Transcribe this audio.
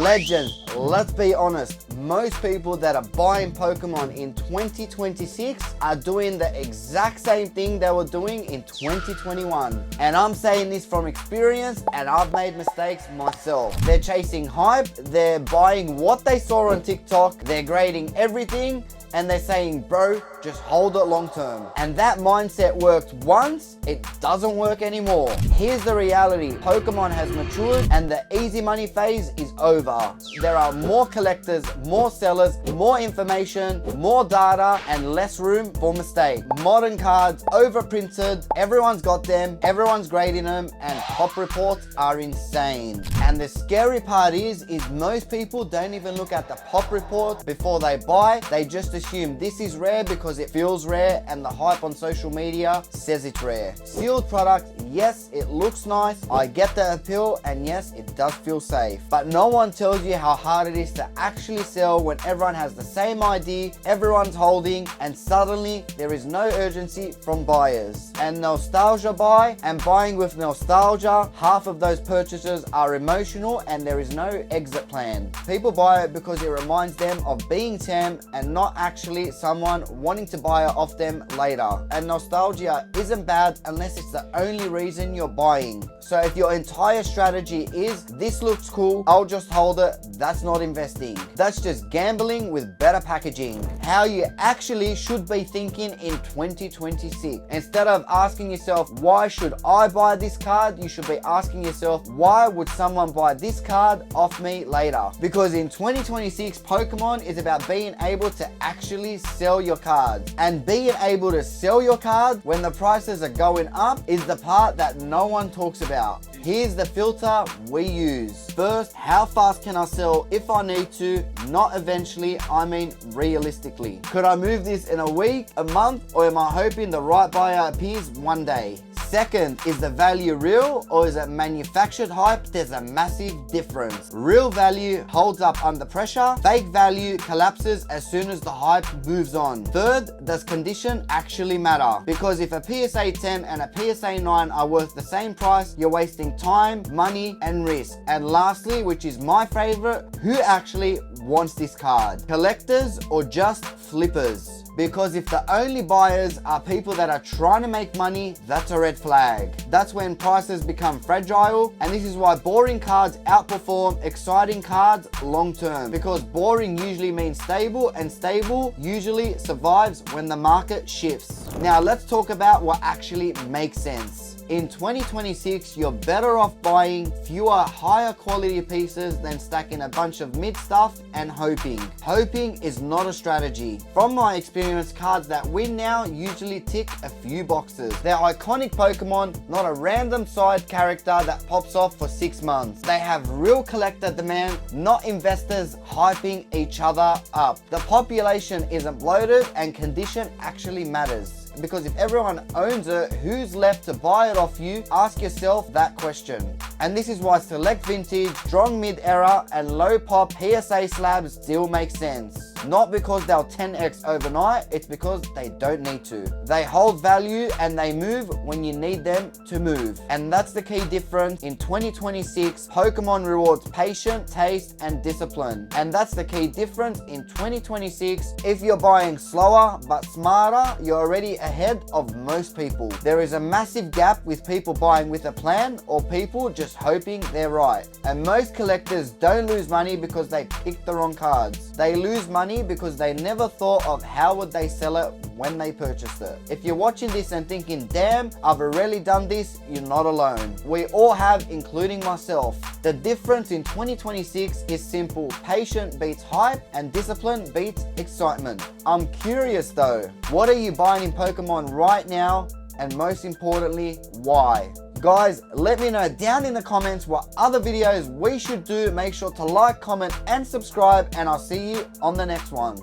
Legends, let's be honest, most people that are buying Pokemon in 2026 are doing the exact same thing they were doing in 2021. And I'm saying this from experience, and I've made mistakes myself. They're chasing hype, they're buying what they saw on TikTok, they're grading everything, and they're saying, bro, just hold it long term. And that mindset worked once, it doesn't work anymore. Here's the reality, Pokemon has matured and the easy money phase is over. There are more collectors, more sellers, more information, more data, and less room for mistake. Modern cards, overprinted, everyone's got them, everyone's grading them, and pop reports are insane. And the scary part is most people don't even look at the pop report before they buy. They just assume this is rare because it feels rare and the hype on social media says it's rare. Sealed product, yes, it looks nice, I get the appeal, and yes, it does feel safe. But no one tells you how hard it is to actually sell when everyone has the same ID, everyone's holding, and suddenly there is no urgency from buyers. And nostalgia buy and buying with nostalgia, half of those purchases are emotional and there is no exit plan. People buy it because it reminds them of being 10 and not actually someone wanting to buy it off them later. And nostalgia isn't bad unless it's the only reason you're buying. So if your entire strategy is, this looks cool, I'll just hold it, that's not investing. That's just gambling with better packaging. How you actually should be thinking in 2026. Instead of asking yourself, why should I buy this card? You should be asking yourself, why would someone buy this card off me later? Because in 2026, Pokemon is about being able to actually sell your cards. And being able to sell your card when the prices are going up is the part that no one talks about. Here's the filter we use. First, how fast can I sell if I need to? Not eventually, I mean realistically. Could I move this in a week, a month, or am I hoping the right buyer appears one day? Second, is the value real or is it manufactured hype? There's a massive difference. Real value holds up under pressure. Fake value collapses as soon as the hype moves on. Third, does condition actually matter? Because if a PSA 10 and a PSA 9 are worth the same price, you're wasting time, money, and risk. And lastly, which is my favorite, who actually wants this card? Collectors or just flippers? Because if the only buyers are people that are trying to make money, that's a red flag. That's when prices become fragile, and this is why boring cards outperform exciting cards long term. Because boring usually means stable, and stable usually survives when the market shifts. Now let's talk about what actually makes sense. In 2026, you're better off buying fewer higher quality pieces than stacking a bunch of mid stuff and hoping. Hoping is not a strategy. From my experience, cards that win now usually tick a few boxes. They're iconic Pokemon, not a random side character that pops off for 6 months. They have real collector demand, not investors hyping each other up. The population isn't bloated and condition actually matters. Because if everyone owns it, who's left to buy it off you? Ask yourself that question. And this is why select vintage, strong mid-era, and low pop PSA slabs still make sense. Not because they'll 10x overnight, it's because they don't need to. They hold value and they move when you need them to move. And that's the key difference. In 2026, Pokemon rewards patience, taste, and discipline. And that's the key difference in 2026. If you're buying slower but smarter, you're already ahead of most people. There is a massive gap with people buying with a plan or people just hoping they're right. And most collectors don't lose money because they picked the wrong cards. They lose money because they never thought of how would they sell it when they purchased it. If you're watching this and thinking, damn, I've already done this, you're not alone. We all have, including myself. The difference in 2026 is simple. Patience beats hype and discipline beats excitement. I'm curious though, what are you buying in Pokemon right now? And most importantly, why? Guys, let me know down in the comments what other videos we should do. Make sure to like, comment, and subscribe, and I'll see you on the next one.